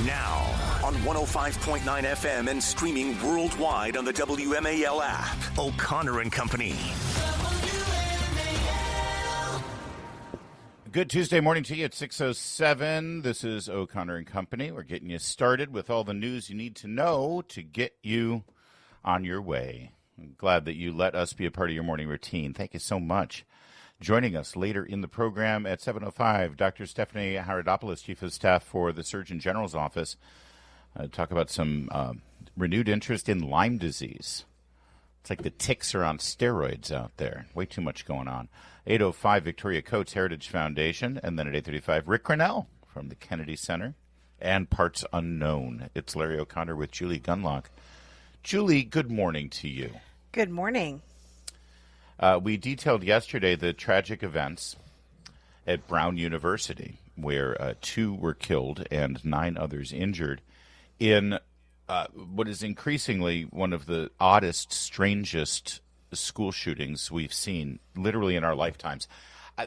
Now, on 105.9 FM and streaming worldwide on the WMAL app, O'Connor and Company. Good Tuesday morning to you at 6:07. This is O'Connor and Company. We're getting you started with all the news you need to know to get you on your way. I'm glad that you let us be a part of your morning routine. Thank you so much. Joining us later in the program at 7:05, Dr. Stephanie Haridopoulos, Chief of Staff for the Surgeon General's Office. Talk about some renewed interest in Lyme disease. It's like the ticks are on steroids out there. Way too much going on. 8:05, Victoria Coates Heritage Foundation. And then at 8:35, Rick Reiner from the Kennedy Center. And Parts Unknown. It's Larry O'Connor with Julie Gunlock. Julie, good morning to you. Good morning. We detailed yesterday the tragic events at Brown University, where 2 were killed and 9 others injured in what is increasingly one of the oddest, strangest school shootings we've seen literally in our lifetimes.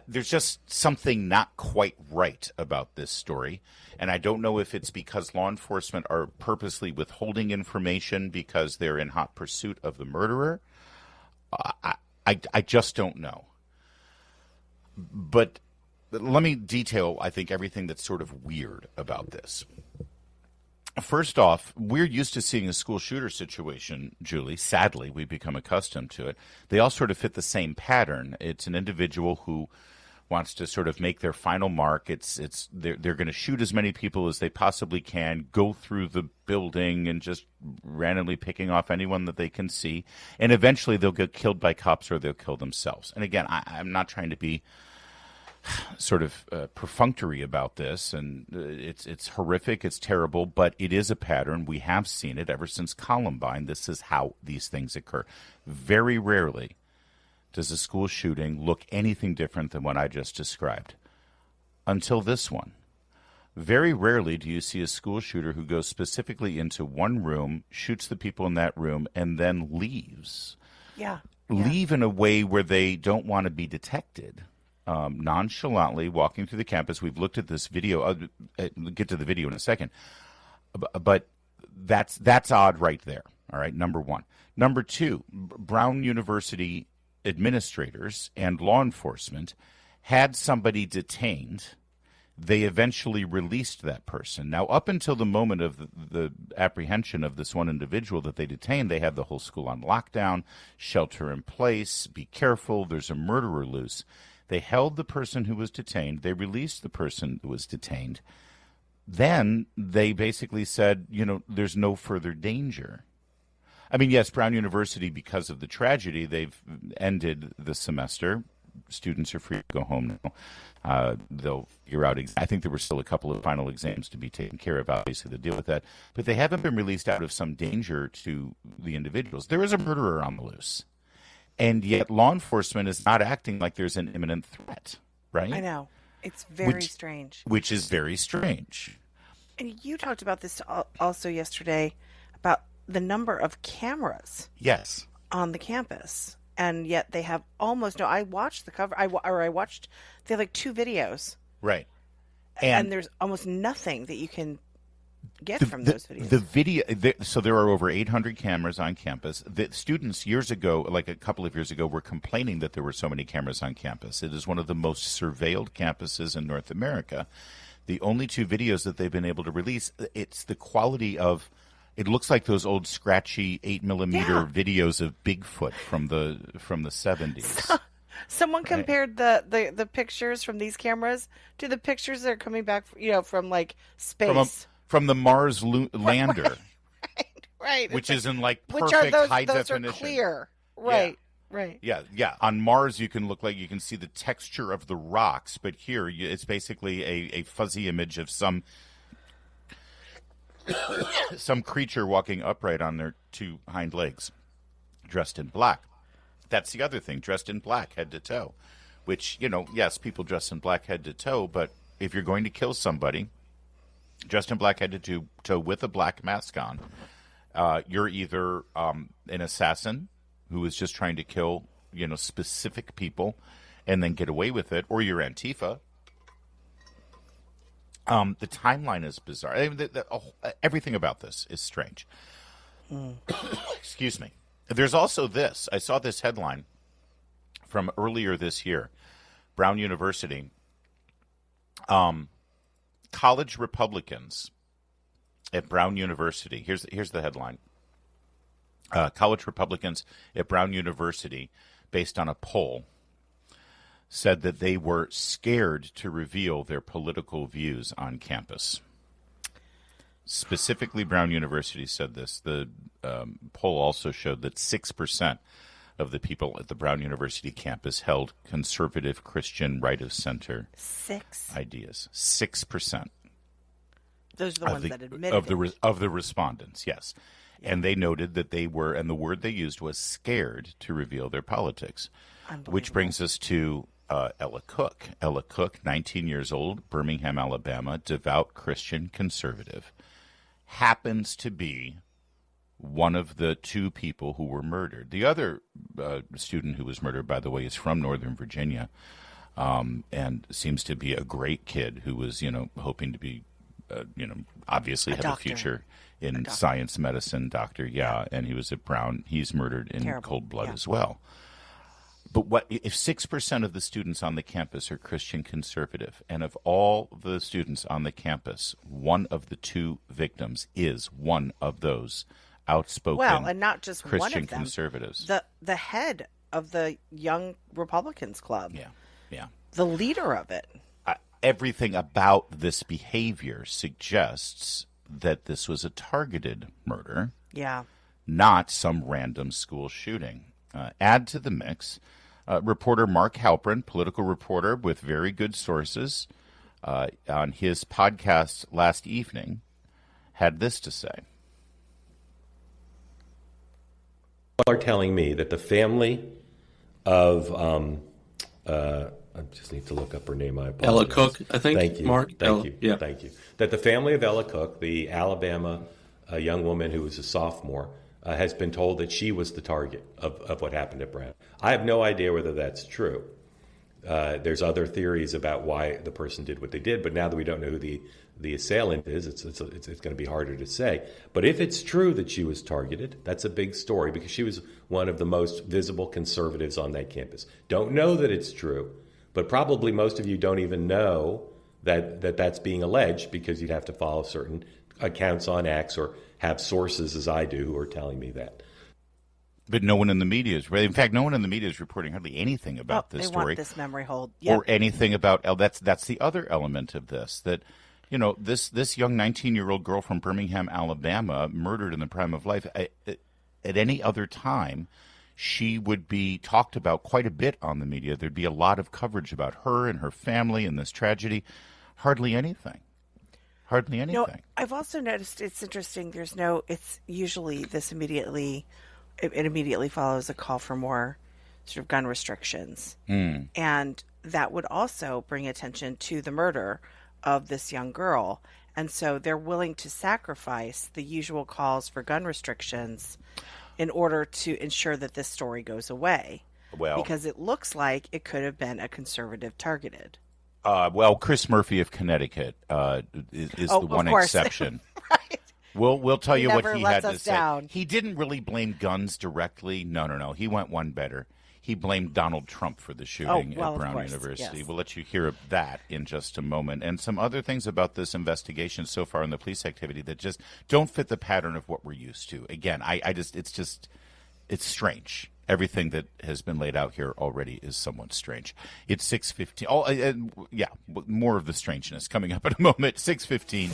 There's just something not quite right about this story, and I don't know if it's because law enforcement are purposely withholding information because they're in hot pursuit of the murderer. I just don't know. But let me detail, I think, everything that's sort of weird about this. First off, we're used to seeing a school shooter situation, Julie. Sadly, we've become accustomed to it. They all sort of fit the same pattern. It's an individual who wants to sort of make their final mark. They're going to shoot as many people as they possibly can, go through the building and just randomly picking off anyone that they can see. And eventually they'll get killed by cops or they'll kill themselves. And again, I'm not trying to be sort of perfunctory about this, and it's horrific, it's terrible, but it is a pattern. We have seen it ever since Columbine. This is how these things occur. Very rarely does a school shooting look anything different than what I just described. Until this one. Very rarely do you see a school shooter who goes specifically into one room, shoots the people in that room, and then leaves. Leave in a way where they don't want to be detected. Nonchalantly walking through the campus. We've looked at this video. I'll get to the video in a second. But that's odd right there. All right, number one. Number two, Brown University administrators and law enforcement had somebody detained. They eventually released that person. Now, up until the moment of the apprehension of this one individual that they detained, they had the whole school on lockdown, shelter in place, be careful, there's a murderer loose. They held the person who was detained. They released the person who was detained. Then they basically said, there's no further danger. I mean, yes, Brown University, because of the tragedy, they've ended the semester. Students are free to go home now. They'll figure out. I think there were still a couple of final exams to be taken care of, obviously, to deal with that. But they haven't been released out of some danger to the individuals. There is a murderer on the loose. And yet law enforcement is not acting like there's an imminent threat, right? I know. It's very strange. Which is very strange. And you talked about this also yesterday, about the number of cameras on the campus. And yet they have almost no. I watched the cover. They have like 2 videos. Right. And there's almost nothing that you can get from those videos. The video. So there are over 800 cameras on campus. The students years ago, like a couple of years ago, were complaining that there were so many cameras on campus. It is one of the most surveilled campuses in North America. The only 2 videos that they've been able to release, it's the quality of. It looks like those old scratchy 8mm videos of Bigfoot from the 70s. Someone compared the pictures from these cameras to the pictures that are coming back, from like space. From the Mars lander. Right. Which is in like perfect high definition. Those are clear. Right. Yeah. Right. Yeah. On Mars, you can see the texture of the rocks, but here it's basically a fuzzy image of some creature walking upright on their 2 hind legs, dressed in black. That's the other thing, dressed in black, head to toe, which, yes, people dress in black head to toe, but if you're going to kill somebody dressed in black head to toe with a black mask on, you're either an assassin who is just trying to kill, specific people and then get away with it, or you're Antifa. The timeline is bizarre. I mean, everything about this is strange. Excuse me. There's also this. I saw this headline from earlier this year. Brown University. College Republicans at Brown University. Here's the headline. College Republicans at Brown University, based on a poll, said that they were scared to reveal their political views on campus. Specifically, Brown University said this. The poll also showed that 6% of the people at the Brown University campus held conservative Christian right-of-center ideas. 6%. Those are the ones that admitted of the respondents, yes. And they noted that they were, and the word they used was scared to reveal their politics. Which brings us to Ella Cook. Ella Cook, 19 years old, Birmingham, Alabama, devout Christian conservative, happens to be one of the two people who were murdered. The other student who was murdered, by the way, is from Northern Virginia, and seems to be a great kid who was, hoping to be, obviously have a future in science, medicine, doctor, and he was at Brown. He's murdered in cold blood as well. But what if 6% of the students on the campus are Christian conservative, and of all the students on the campus, one of the two victims is one of those outspoken and not just Christian one of them, conservatives. The head of the Young Republicans Club. Yeah. The leader of it. Everything about this behavior suggests that this was a targeted murder. Yeah. Not some random school shooting. Add to the mix, reporter Mark Halprin, political reporter with very good sources, on his podcast last evening, had this to say. Are telling me that the family of I just need to look up her name. I apologize. Ella Cook, I think. Thank you, Mark. Thank you. Thank you. That the family of Ella Cook, the Alabama young woman who was a sophomore, has been told that she was the target of what happened at Brown. I have no idea whether that's true. There's other theories about why the person did what they did, but now that we don't know who the assailant is, it's going to be harder to say. But if it's true that she was targeted, that's a big story because she was one of the most visible conservatives on that campus. Don't know that it's true, but probably most of you don't even know that that's being alleged because you'd have to follow certain accounts on X or have sources, as I do, who are telling me that. But no one in the media is. In fact, no one in the media is reporting hardly anything about this story. They want this memory hold. Or anything about. That's the other element of this. That, this young 19-year-old girl from Birmingham, Alabama, murdered in the prime of life. At any other time, she would be talked about quite a bit on the media. There'd be a lot of coverage about her and her family and this tragedy. Hardly anything. Hardly anything. No, I've also noticed it's interesting. It's usually this immediately follows a call for more sort of gun restrictions. And that would also bring attention to the murder of this young girl. And so they're willing to sacrifice the usual calls for gun restrictions in order to ensure that this story goes away. Well, because it looks like it could have been a conservative targeted. Chris Murphy of Connecticut is the one exception. Right. We'll tell you what he had to say. Down. He didn't really blame guns directly. No. He went one better. He blamed Donald Trump for the shooting at Brown University. Yes. We'll let you hear that in just a moment. And some other things about this investigation so far in the police activity that just don't fit the pattern of what we're used to. Again, it's strange. Everything that has been laid out here already is somewhat strange. It's 6:15. More of the strangeness coming up in a moment. 6:15.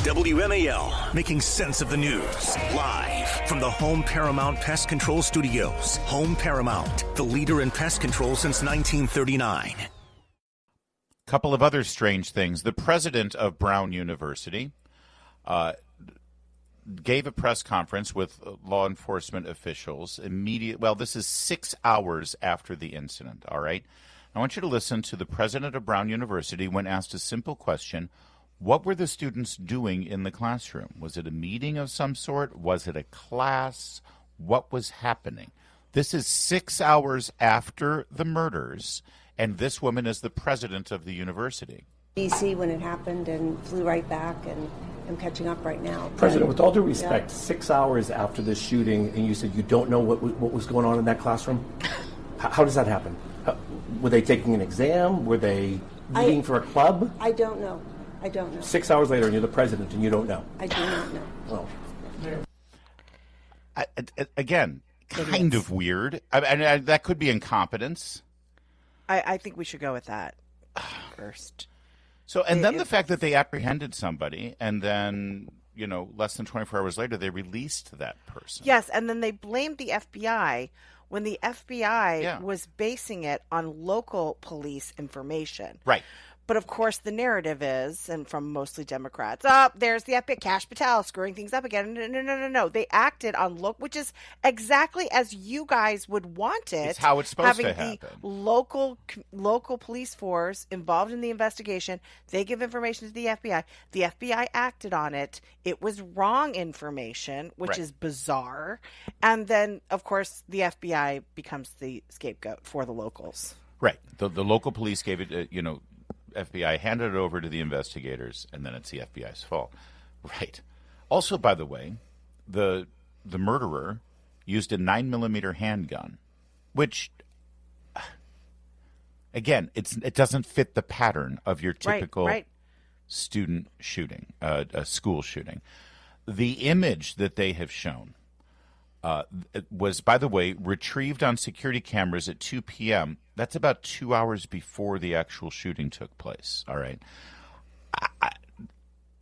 WMAL, making sense of the news. Live from the Home Paramount Pest Control Studios. Home Paramount, the leader in pest control since 1939. Couple of other strange things. The president of Brown University gave a press conference with law enforcement officials this is 6 hours after the incident, all right? I want you to listen to the president of Brown University when asked a simple question. What were the students doing in the classroom? Was it a meeting of some sort? Was it a class? What was happening? This is 6 hours after the murders, and this woman is the president of the university. D.C. when it happened and flew right back, and I'm catching up right now. President, with all due respect, 6 hours after this shooting, and you said you don't know what was going on in that classroom? How does that happen? Were they taking an exam? Were they meeting for a club? I don't know. 6 hours later, and you're the president, and you don't know. I do not know. Well, again, kind of weird. That could be incompetence. I think we should go with that first. So, and then the fact that they apprehended somebody, and then, less than 24 hours later, they released that person. Yes, and then they blamed the FBI when the FBI was basing it on local police information. Right. But of course, the narrative is, and from mostly Democrats, there's the FBI, Kash Patel screwing things up again. No. They acted on which is exactly as you guys would want it. It's how it's supposed to happen. Having the local police force involved in the investigation, they give information to the FBI. The FBI acted on it. It was wrong information, which is bizarre. And then, of course, the FBI becomes the scapegoat for the locals. Right. The local police gave it, FBI handed it over to the investigators, and then it's the FBI's fault. Right. Also, by the way, the murderer used a 9mm handgun, which, again, it doesn't fit the pattern of your typical student shooting, a school shooting. The image that they have shown was, by the way, retrieved on security cameras at 2 p.m. That's about 2 hours before the actual shooting took place. All right.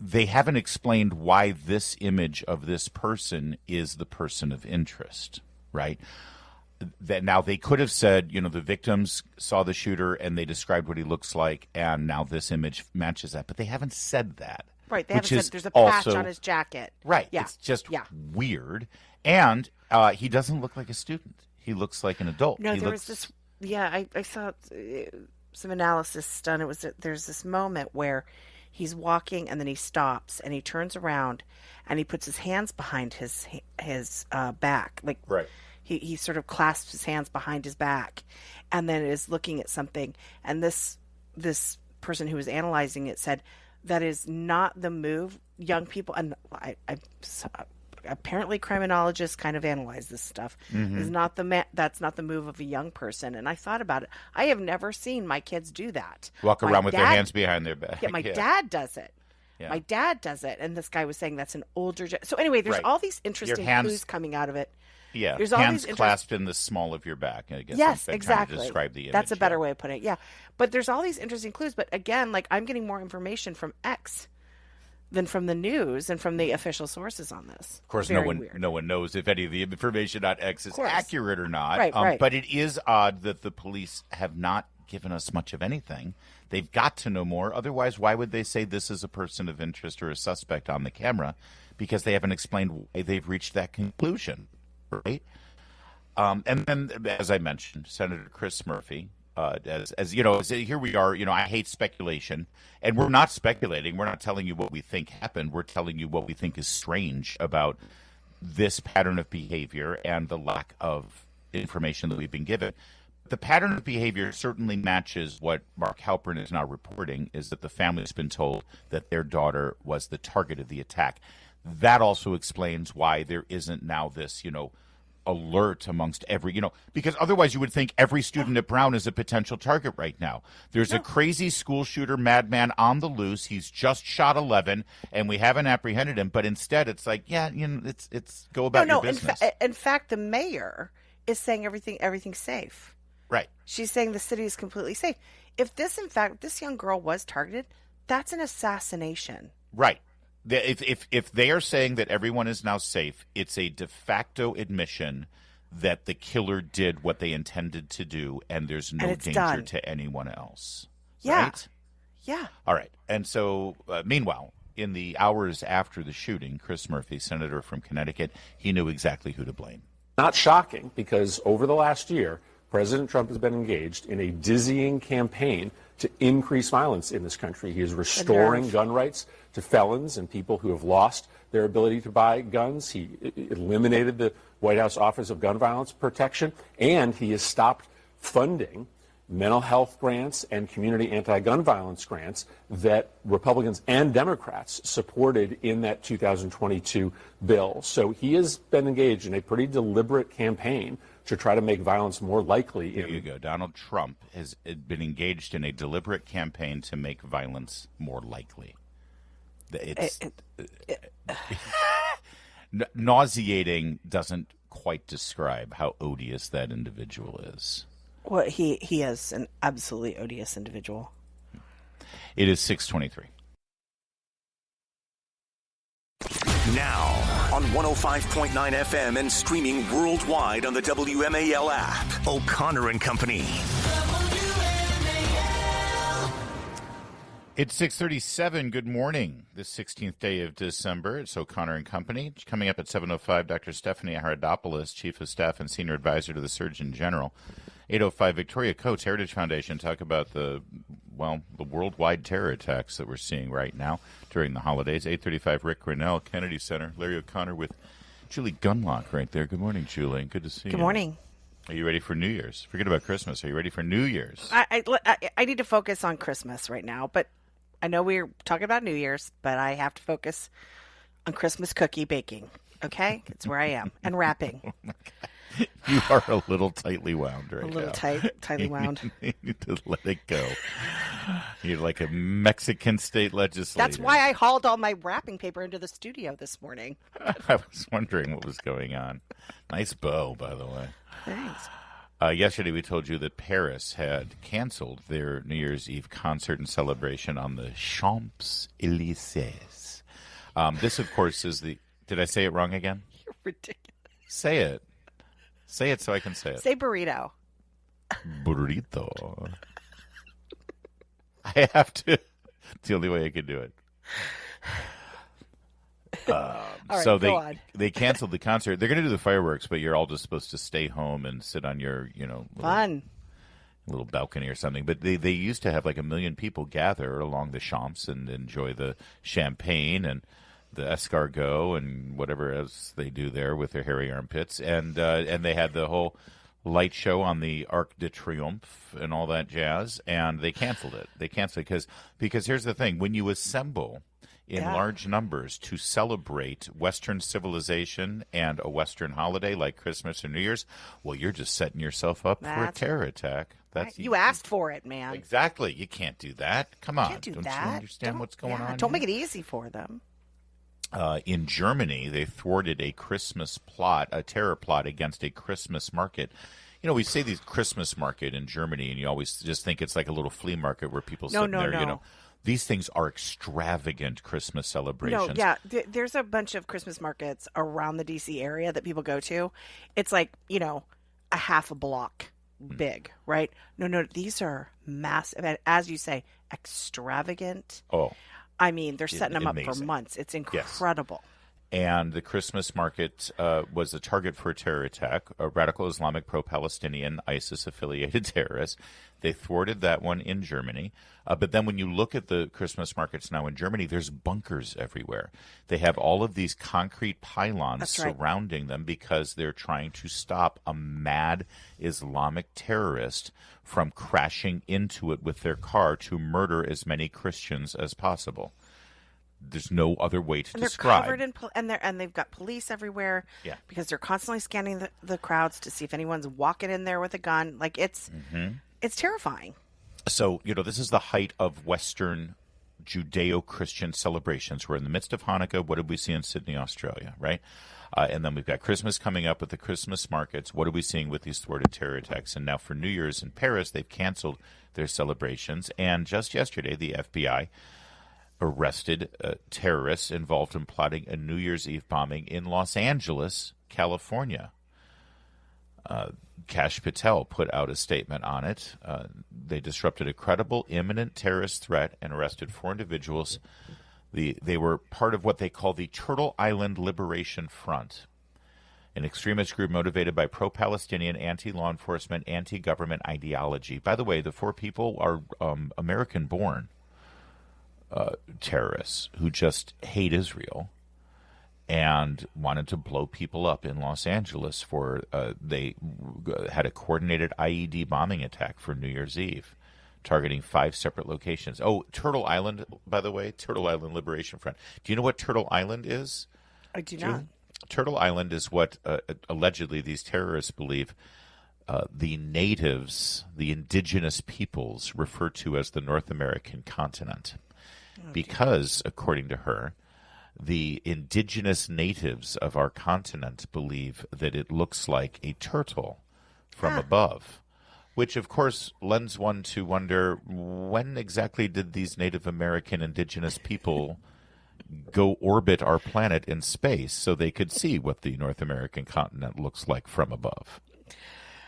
They haven't explained why this image of this person is the person of interest, right? That now they could have said, the victims saw the shooter and they described what he looks like, and now this image matches that. But they haven't said that. Right. They haven't said there's a patch on his jacket. Right. Yeah. It's just weird. And he doesn't look like a student. He looks like an adult. No, was this. Yeah, I saw some analysis done. There's this moment where he's walking and then he stops and he turns around and he puts his hands behind his back. Like he sort of clasps his hands behind his back and then is looking at something. And this person who was analyzing it said that is not the move. Young people, and apparently criminologists kind of analyze this stuff. Is not that's not the move of a young person. And I thought about it. I have never seen my kids do that. Walk around with their hands behind their back. Yeah, my dad does it. Yeah. My dad does it. And this guy was saying that's an older. So anyway, there's all these interesting clues coming out of it. Yeah, there's hands clasped in the small of your back. I guess yes, exactly. To describe the image. That's a better way of putting it. Yeah, but there's all these interesting clues. But again, I'm getting more information from X than from the news and from the official sources on this. Of course, no one knows if any of the information on X is accurate or not. Right. But it is odd that the police have not given us much of anything. They've got to know more. Otherwise, why would they say this is a person of interest or a suspect on the camera? Because they haven't explained why they've reached that conclusion. Right. And then, as I mentioned, Senator Chris Murphy, here we are, I hate speculation, and we're not speculating. We're not telling you what we think happened. We're telling you what we think is strange about this pattern of behavior and the lack of information that we've been given. The pattern of behavior certainly matches what Mark Halperin is now reporting, is that the family's been told that their daughter was the target of the attack. That also explains why there isn't now this, alert amongst every, because otherwise you would think every student at Brown is a potential target right now. There's a crazy school shooter madman on the loose. He's just shot 11 and we haven't apprehended him. But instead it's like, it's go about your business. In fact, the mayor is saying everything's safe. Right. She's saying the city is completely safe. If this young girl was targeted, that's an assassination. Right. If they are saying that everyone is now safe, it's a de facto admission that the killer did what they intended to do, and there's no danger to anyone else. Yeah. Right? Yeah. All right. And so, meanwhile, in the hours after the shooting, Chris Murphy, senator from Connecticut, he knew exactly who to blame. Not shocking, because over the last year, President Trump has been engaged in a dizzying campaign to increase violence in this country. He is restoring gun rights to felons and people who have lost their ability to buy guns. He eliminated the White House Office of Gun Violence Protection, and he has stopped funding mental health grants and community anti-gun violence grants that Republicans and Democrats supported in that 2022 bill. So he has been engaged in a pretty deliberate campaign to try to make violence more likely. There you go. Donald Trump has been engaged in a deliberate campaign to make violence more likely. It's nauseating doesn't quite describe how odious that individual is. Well, he is an absolutely odious individual. It is 6:23. Now on 105.9 FM and streaming worldwide on the WMAL app. O'Connor and Company. It's 6:37. Good morning. This 16th day of December. It's O'Connor and Company. Coming up at 7:05, Dr. Stephanie Haradopoulos, Chief of Staff and Senior Advisor to the Surgeon General. 8:05, Victoria Coates, Heritage Foundation, talk about the worldwide terror attacks that we're seeing right now during the holidays. 8:35, Rick Grinnell, Kennedy Center. Larry O'Connor with Julie Gunlock right there. Good morning, Julie. Good to see you. Good morning. Are you ready for New Year's? Forget about Christmas. Are you ready for New Year's? I need to focus on Christmas right now, but I know we're talking about New Year's, but I have to focus on Christmas cookie baking. Okay? It's where I am. And wrapping. Oh my God. You are a little tightly wound right now. A little tightly wound. You need to let it go. You're like a Mexican state legislator. That's why I hauled all my wrapping paper into the studio this morning. I was wondering what was going on. Nice bow, by the way. Thanks. Yesterday we told you that Paris had canceled their New Year's Eve concert and celebration on the Champs-Élysées. This, of course, is the... Did I say it wrong again? You're ridiculous. Say it. Say it so I can say it. Say burrito. Burrito. I have to. It's the only way I can do it. All right, so go on. they canceled the concert. They're going to do the fireworks, but you're all just supposed to stay home and sit on your, little balcony or something. But they used to have like 1 million people gather along the Champs and enjoy the champagne and the escargot and whatever else they do there with their hairy armpits. And they had the whole light show on the Arc de Triomphe and all that jazz, and they canceled it. They canceled it because here's the thing. When you assemble in large numbers to celebrate Western civilization and a Western holiday like Christmas or New Year's, well, you're just setting yourself up for a terror attack. You asked for it, man. Exactly. You can't do that. Come on. Can't do Don't that. you understand what's going on Don't here? make it easy for them. In Germany, they thwarted a Christmas plot, a terror plot against a Christmas market. You know, we say the Christmas market in Germany, and you always just think it's like a little flea market where people sit there. No. You know, these things are extravagant Christmas celebrations. No, yeah, there's a bunch of Christmas markets around the D.C. area that people go to. It's like, a half a block big, right? No, these are massive, and as you say, extravagant. Oh. I mean, they're setting them amazing. up for months. It's incredible. Yes. And the Christmas market was the target for a terror attack, a radical Islamic pro-Palestinian ISIS-affiliated terrorists. They thwarted that one in Germany. But then when you look at the Christmas markets now in Germany, there's bunkers everywhere. They have all of these concrete pylons surrounding them because they're trying to stop a mad Islamic terrorist from crashing into it with their car to murder as many Christians as possible. There's no other way to describe. They're covered in and they've got police everywhere. Yeah. Because they're constantly scanning the crowds to see if anyone's walking in there with a gun. Like it's terrifying. So this is the height of Western Judeo-Christian celebrations. We're in the midst of Hanukkah. What did we see in Sydney, Australia? Right, and then we've got Christmas coming up with the Christmas markets. What are we seeing with these thwarted terror attacks? And now for New Year's in Paris, they've canceled their celebrations. And just yesterday, the FBI arrested terrorists involved in plotting a New Year's Eve bombing in Los Angeles, California. Kash Patel put out a statement on it. They disrupted a credible, imminent terrorist threat and arrested 4 individuals. They were part of what they call the Turtle Island Liberation Front, an extremist group motivated by pro-Palestinian, anti-law enforcement, anti-government ideology. By the way, the 4 people are American-born terrorists who just hate Israel and wanted to blow people up in Los Angeles for they had a coordinated IED bombing attack for New Year's Eve, targeting 5 separate locations. Oh, Turtle Island, by the way, Turtle Island Liberation Front. Do you know what Turtle Island is? I do not. Turtle Island is what allegedly these terrorists believe the natives, the indigenous peoples, refer to as the North American continent. Because, according to her, the indigenous natives of our continent believe that it looks like a turtle from above, which, of course, lends one to wonder, when exactly did these Native American indigenous people go orbit our planet in space so they could see what the North American continent looks like from above?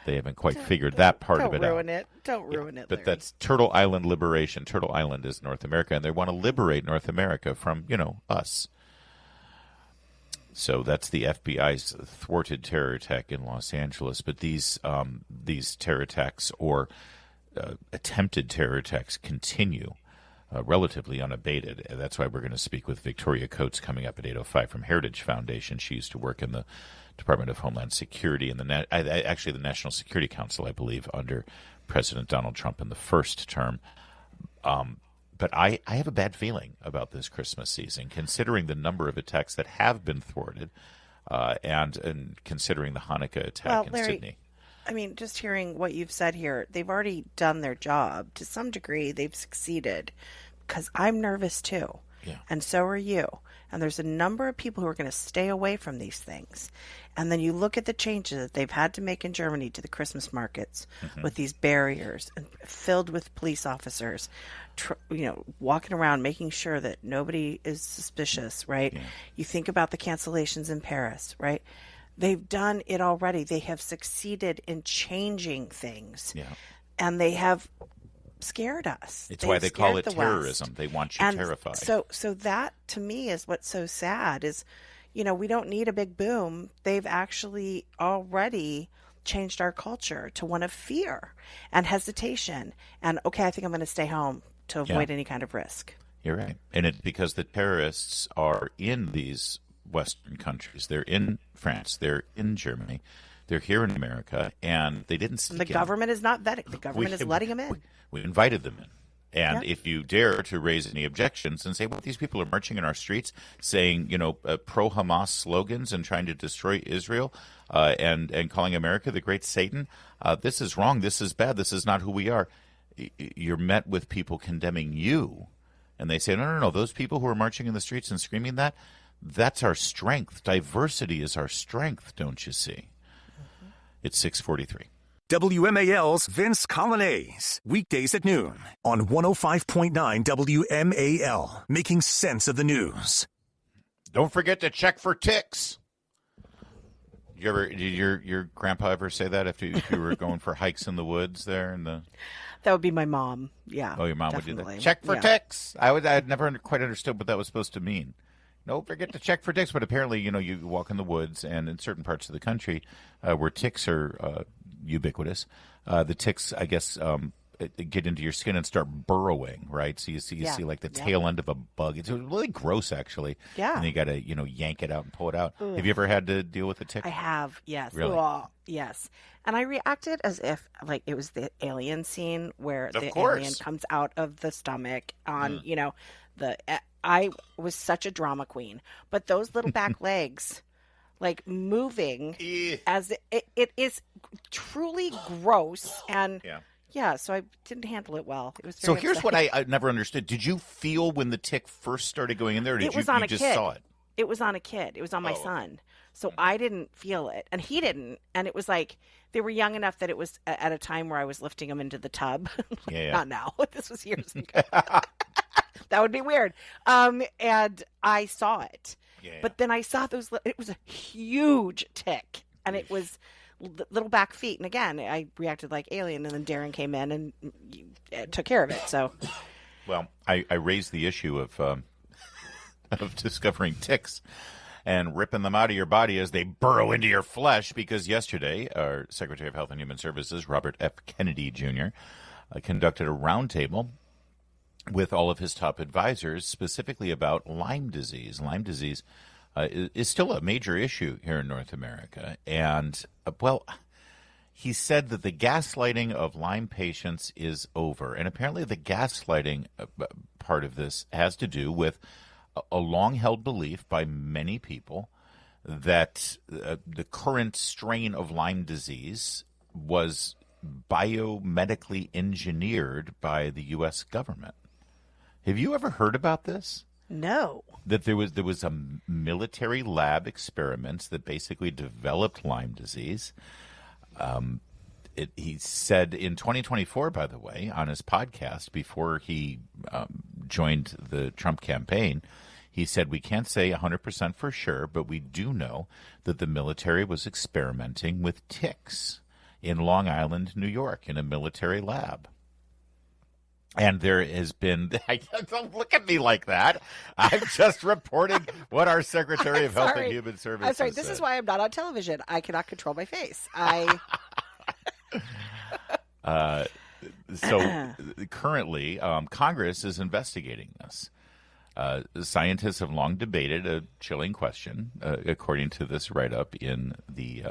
They haven't quite figured that part of it out. Don't ruin it. But that's Turtle Island Liberation. Turtle Island is North America, and they want to liberate North America from, us. So that's the FBI's thwarted terror attack in Los Angeles. But these terror attacks or attempted terror attacks continue relatively unabated. And that's why we're going to speak with Victoria Coates coming up at 8:05 from Heritage Foundation. She used to work in the Department of Homeland Security and actually the National Security Council, I believe, under President Donald Trump in the first term. But I have a bad feeling about this Christmas season, considering the number of attacks that have been thwarted, and considering the Hanukkah attack in Larry, Sydney. I mean, just hearing what you've said here, they've already done their job. To some degree, they've succeeded, because I'm nervous too. Yeah. And so are you. And there's a number of people who are going to stay away from these things. And then you look at the changes that they've had to make in Germany to the Christmas markets with these barriers and filled with police officers, walking around making sure that nobody is suspicious, right? Yeah. You think about the cancellations in Paris, right? They've done it already. They have succeeded in changing things. Yeah. And they have scared us. It's why they call it terrorism. They want you terrified. So that, to me, is what's so sad is, we don't need a big boom. They've actually already changed our culture to one of fear and hesitation. And, okay, I think I'm going to stay home to avoid any kind of risk. You're right. And it's because the terrorists are in these Western countries. They're in France. They're in Germany. They're here in America. And they didn't sneak in. The government is not vetting. The government is letting them in. We invited them in. And if you dare to raise any objections and say, well, these people are marching in our streets saying, pro-Hamas slogans and trying to destroy Israel and calling America the great Satan, this is wrong, this is bad, this is not who we are. You're met with people condemning you. And they say, no, those people who are marching in the streets and screaming that's our strength. Diversity is our strength, don't you see? Mm-hmm. It's 6:43. WMAL's Vince Colonnese, weekdays at noon on 105.9 WMAL, making sense of the news. Don't forget to check for ticks. Did your grandpa ever say that if you were going for hikes in the woods there in the? That would be my mom. Yeah. Oh, your mom definitely. would do that. Check for ticks. I had never quite understood what that was supposed to mean. Don't forget to check for ticks. But apparently, you walk in the woods, and in certain parts of the country where ticks are ubiquitous, the ticks, I guess, get into your skin and start burrowing, right? So you see like the tail end of a bug. It's really gross, actually. Yeah. And you got to, yank it out and pull it out. Ugh. Have you ever had to deal with a tick? I have, yes. Really? Oh, yes. And I reacted as if, it was the alien scene where alien comes out of the stomach on, I was such a drama queen. But those little back legs, moving as it is truly gross. And so I didn't handle it well. It was very here's upsetting. what I never understood. Did you feel when the tick first started going in there? Or did you just saw it? It was on a kid. It was on my son. So I didn't feel it. And he didn't. And it was they were young enough that it was at a time where I was lifting them into the tub. Not now. This was years ago. That would be weird. And I saw it. Yeah. But then I saw it was a huge tick. And it was little back feet. And again, I reacted like alien. And then Darren came in and took care of it. So, well, I raised the issue of discovering ticks and ripping them out of your body as they burrow into your flesh, because yesterday our Secretary of Health and Human Services, Robert F. Kennedy Jr., conducted a roundtable with all of his top advisors specifically about Lyme disease. Lyme disease is still a major issue here in North America. And, he said that the gaslighting of Lyme patients is over. And apparently the gaslighting part of this has to do with a long-held belief by many people that the current strain of Lyme disease was biomedically engineered by the U.S. government. Have you ever heard about this? No. That there was a military lab experiments that basically developed Lyme disease. He said in 2024, by the way, on his podcast before he joined the Trump campaign, he said, we can't say 100% for sure, but we do know that the military was experimenting with ticks in Long Island, New York, in a military lab. And there has been, don't look at me like that. I'm just reporting what our Secretary of Health and Human Services I'm sorry, this said. is why I'm not on television. I cannot control my face. So currently, Congress is investigating this. Scientists have long debated a chilling question, according to this write-up in the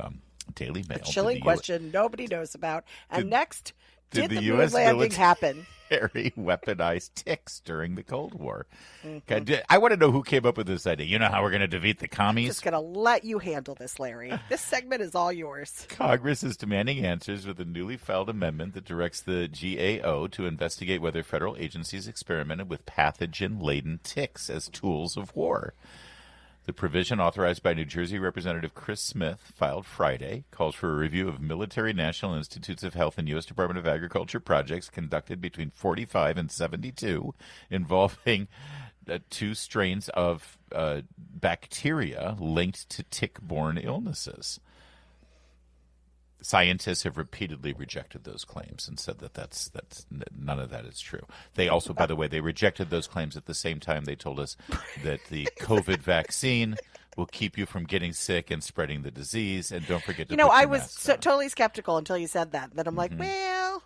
Daily Mail. A chilling question nobody knows about. And next, did the U.S. moon landing happen? Harry weaponized ticks during the Cold War. Mm-hmm. I want to know who came up with this idea. You know how we're going to defeat the commies? I'm just going to let you handle this, Larry. This segment is all yours. Congress is demanding answers with a newly filed amendment that directs the GAO to investigate whether federal agencies experimented with pathogen-laden ticks as tools of war. The provision, authorized by New Jersey Representative Chris Smith, filed Friday, calls for a review of military National Institutes of Health and U.S. Department of Agriculture projects conducted between 45 and 72 involving two strains of bacteria linked to tick-borne illnesses. Scientists have repeatedly rejected those claims and said that that's none of that is true. They also, by the way, they rejected those claims at the same time they told us that the COVID vaccine will keep you from getting sick and spreading the disease. And don't forget to I was totally skeptical until you said that. Then I'm like, well.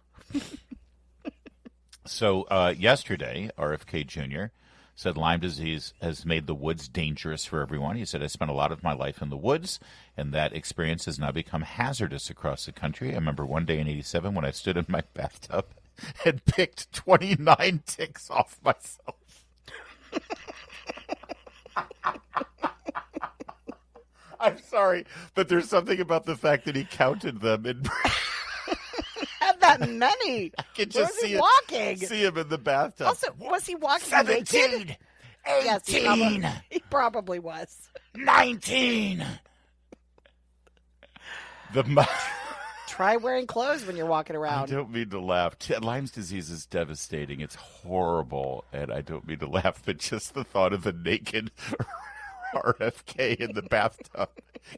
So yesterday, RFK Jr. said Lyme disease has made the woods dangerous for everyone. He said, I spent a lot of my life in the woods, and that experience has now become hazardous across the country. I remember one day in 87 when I stood in my bathtub and picked 29 ticks off myself. I'm sorry, but there's something about the fact that he counted them and had that many. I can just see him in the bathtub. Also, was he walking 17, naked? 18, Yes, he probably was. 19. Try wearing clothes when you're walking around. I don't mean to laugh. Lyme's disease is devastating. It's horrible, and I don't mean to laugh, but just the thought of a naked RFK in the bathtub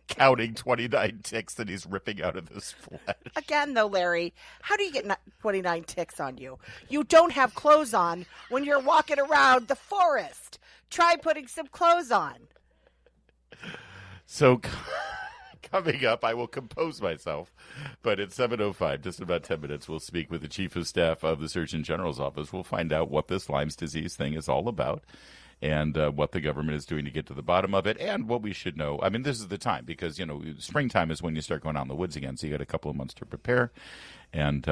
counting 29 ticks that he's ripping out of his flesh. Again, though, Larry, how do you get 29 ticks on you? You don't have clothes on when you're walking around the forest. Try putting some clothes on. So coming up, I will compose myself. But at 7:05, just about 10 minutes, we'll speak with the Chief of Staff of the Surgeon General's office. We'll find out what this Lyme's disease thing is all about, and what the government is doing to get to the bottom of it, and what we should know. I mean, this is the time because, springtime is when you start going out in the woods again, so you got a couple of months to prepare. And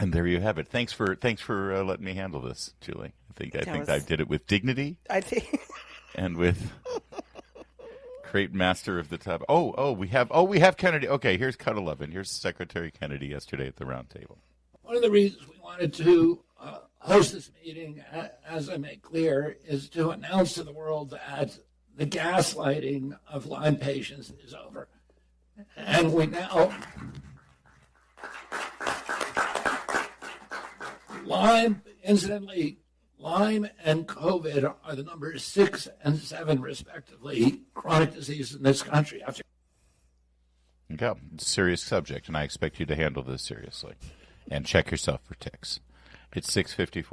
there you have it. Thanks for letting me handle this, Julie. I think I did it with dignity. I think. And with great master of the top. We have Kennedy. Okay, here's Cut 11. Here's Secretary Kennedy yesterday at the round table. One of the reasons we wanted to host this meeting, as I make clear, is to announce to the world that the gaslighting of Lyme patients is over. And we now... Incidentally, Lyme and COVID are the numbers 6 and 7, respectively, chronic diseases in this country. Okay, it's a serious subject, and I expect you to handle this seriously. And check yourself for ticks. It's 6:54.